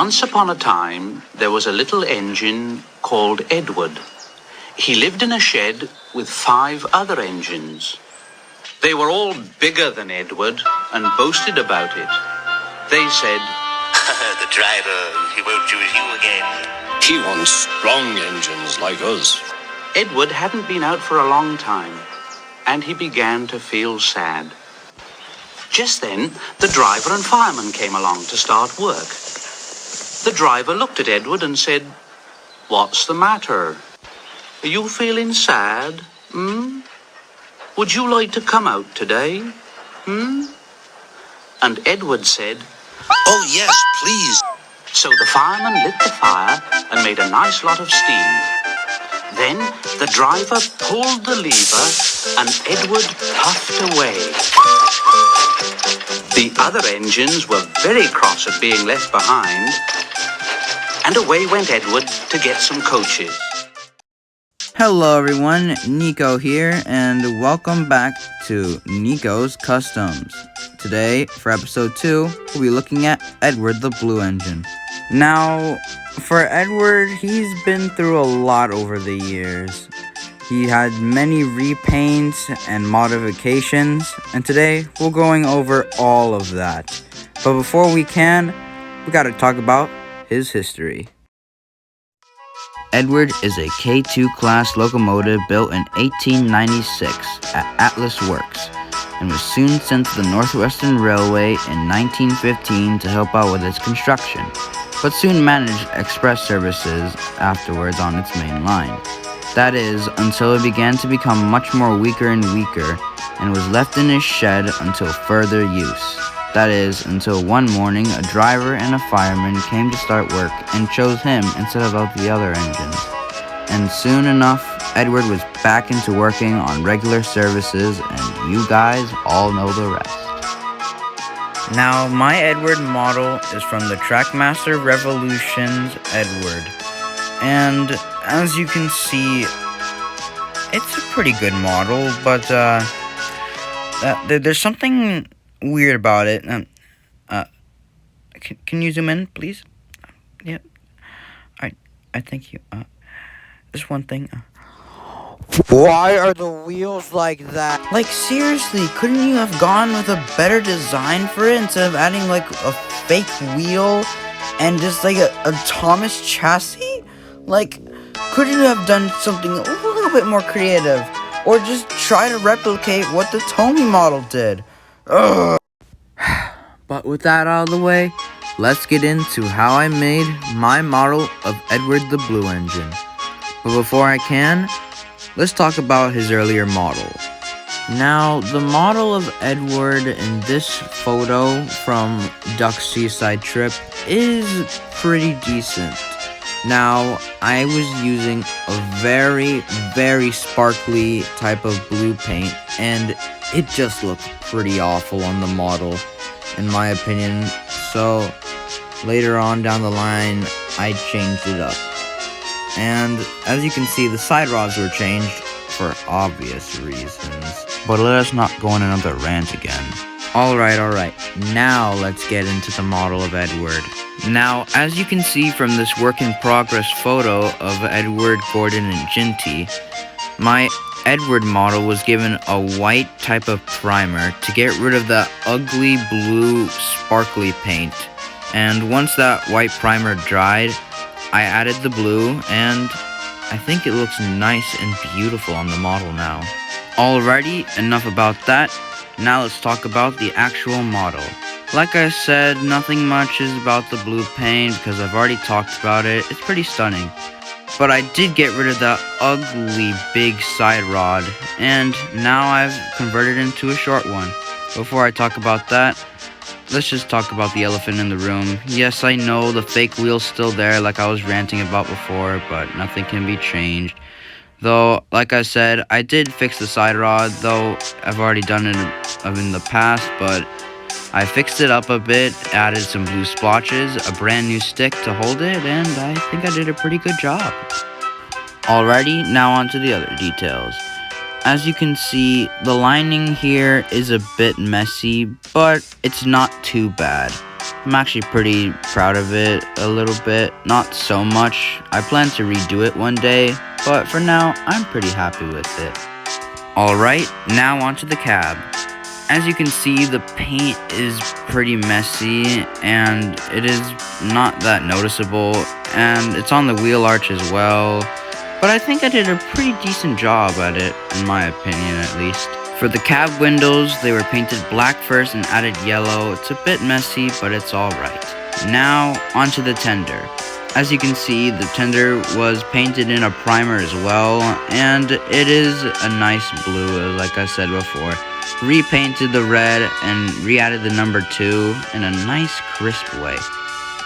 Once upon a time, there was a little engine called Edward. He lived in a shed with 5 other engines. They were all bigger than Edward and boasted about it. They said, The driver, he won't choose you again. He wants strong engines like us. Edward hadn't been out for a long time, and he began to feel sad. Just then, the driver and fireman came along to start work. The driver looked at Edward and said, "What's the matter? Are you feeling sad? Would you like to come out today? And Edward said, Oh, yes, please. So the fireman lit the fire and made a nice lot of steam. Then the driver pulled the lever and Edward puffed away. The other engines were very cross at being left behind, and away went Edward to get some coaches. Hello everyone, Nico here, and welcome back to NIKO'S Customs. Today, for episode 2, we'll be looking at Edward the Blue Engine. Now, for Edward, he's been through a lot over the years. He had many repaints and modifications, and today we're going over all of that. But before we gotta talk about his history. Edward is a K2 class locomotive built in 1896 at Atlas Works and was soon sent to the Northwestern Railway in 1915 to help out with its construction, but soon managed express services afterwards on its main line. That is, until it began to become much more weaker and weaker and was left in his shed until further use. That is, until one morning a driver and a fireman came to start work and chose him instead of the other engines. And soon enough, Edward was back into working on regular services, and you guys all know the rest. Now, my Edward model is from the Trackmaster Revolution's Edward. And as you can see, it's a pretty good model, but there's something weird about it. Can you zoom in, please? Yeah. I thank you. This one thing. Why are the wheels like that? Like, seriously, couldn't you have gone with a better design for it instead of adding, like, a fake wheel and just, like, a Thomas chassis? Like, couldn't you have done something a little bit more creative? Or just try to replicate what the Tommy model did? Ugh. But with that out of the way, let's get into how I made my model of Edward the Blue Engine. But before I can, let's talk about his earlier model. Now, the model of Edward in this photo from Duck's Seaside Trip is pretty decent. Now, I was using a very, very sparkly type of blue paint, and it just looked pretty awful on the model, in my opinion. So, later on down the line, I changed it up. And as you can see, the side rods were changed for obvious reasons. But let us not go on another rant again. Alright. Now let's get into the model of Edward. Now, as you can see from this work in progress photo of Edward, Gordon, and Ginty, my Edward model was given a white type of primer to get rid of that ugly blue sparkly paint. And once that white primer dried, I added the blue, and I think it looks nice and beautiful on the model now. Alrighty, enough about that. Now let's talk about the actual model. Like I said, nothing much is about the blue paint because I've already talked about it. It's pretty stunning. But I did get rid of that ugly big side rod, and now I've converted it into a short one. Before I talk about that, let's just talk about the elephant in the room. Yes, I know the fake wheel's still there like I was ranting about before, but nothing can be changed. Though, like I said, I did fix the side rod, though I've already done it in the past, but I fixed it up a bit, added some blue splotches, a brand new stick to hold it, and I think I did a pretty good job. Alrighty, now on to the other details. As you can see, the lining here is a bit messy, but it's not too bad. I'm actually pretty proud of it a little bit, not so much. I plan to redo it one day, but for now, I'm pretty happy with it. Alright, now onto the cab. As you can see, the paint is pretty messy, and it is not that noticeable, and it's on the wheel arch as well, but I think I did a pretty decent job at it, in my opinion at least. For the cab windows, they were painted black first and added yellow. It's a bit messy, but it's alright. Now, onto the tender. As you can see, the tender was painted in a primer as well, and it is a nice blue, like I said before. Repainted the red and re-added the number 2 in a nice crisp way,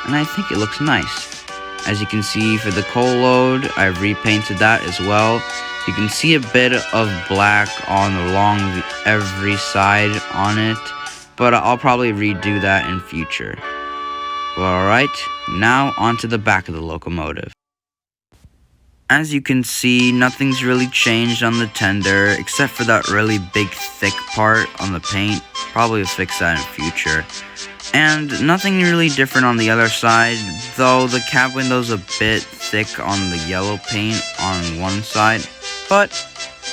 and I think it looks nice. As you can see, for the coal load, I've repainted that as well. You can see a bit of black along every side on it, but I'll probably redo that in future. Alright, now onto the back of the locomotive. As you can see, nothing's really changed on the tender, except for that really big thick part on the paint. Probably fix that in future. And nothing really different on the other side, though the cab window's a bit thick on the yellow paint on one side. But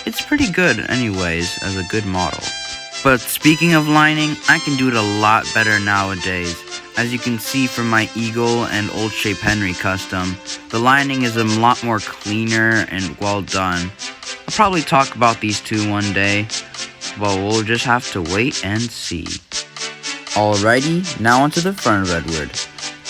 it's pretty good anyways, as a good model. But speaking of lining, I can do it a lot better nowadays. As you can see from my Eagle and Old Shape Henry custom, the lining is a lot more cleaner and well done. I'll probably talk about these two one day, but we'll just have to wait and see. Alrighty, now onto the front of Edward.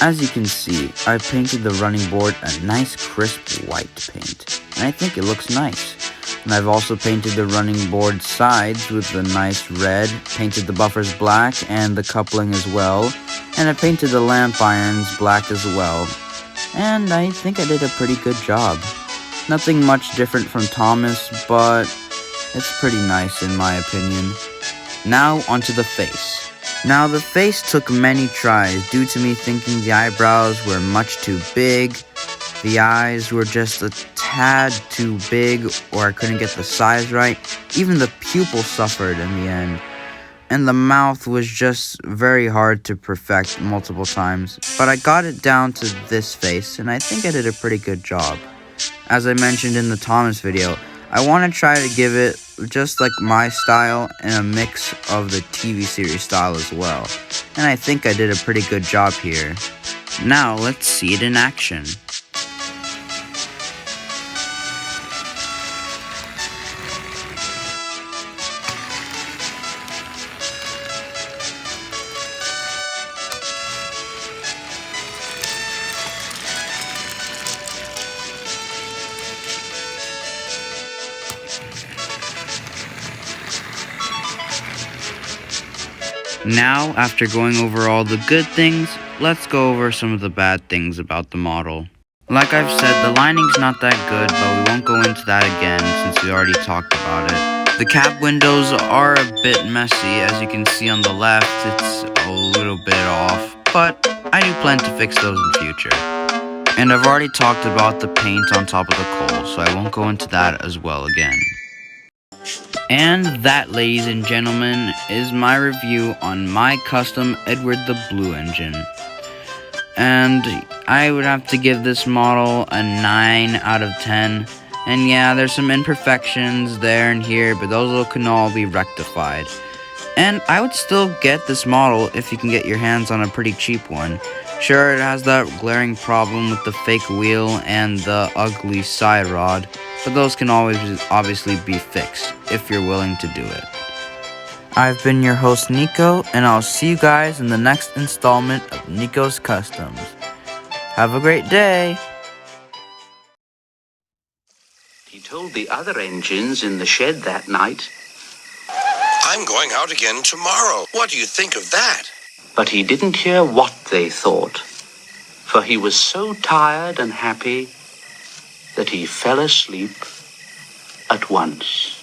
As you can see, I painted the running board a nice crisp white paint, and I think it looks nice. And I've also painted the running board sides with the nice red, painted the buffers black and the coupling as well, and I painted the lamp irons black as well. And I think I did a pretty good job. Nothing much different from Thomas, but it's pretty nice in my opinion. Now onto the face. Now the face took many tries due to me thinking the eyebrows were much too big, the eyes were just a tad too big, or I couldn't get the size right. Even the pupil suffered in the end. And the mouth was just very hard to perfect multiple times. But I got it down to this face, and I think I did a pretty good job. As I mentioned in the Thomas video, I want to try to give it just like my style and a mix of the TV series style as well. And I think I did a pretty good job here. Now let's see it in action. Now, after going over all the good things, let's go over some of the bad things about the model. Like I've said, the lining's not that good, but we won't go into that again since we already talked about it. The cab windows are a bit messy. As you can see on the left, it's a little bit off, but I do plan to fix those in future. And I've already talked about the paint on top of the coal, so I won't go into that as well again. And that, ladies and gentlemen, is my review on my custom Edward the Blue engine. And I would have to give this model a 9 out of 10. And yeah, there's some imperfections there and here, but those can all be rectified. And I would still get this model if you can get your hands on a pretty cheap one. Sure, it has that glaring problem with the fake wheel and the ugly side rod, but those can always obviously be fixed if you're willing to do it. I've been your host Nico, and I'll see you guys in the next installment of NIKO'S Customs. Have a great day! He told the other engines in the shed that night, I'm going out again tomorrow. What do you think of that? but he didn't hear what they thought, for he was so tired and happy that he fell asleep at once.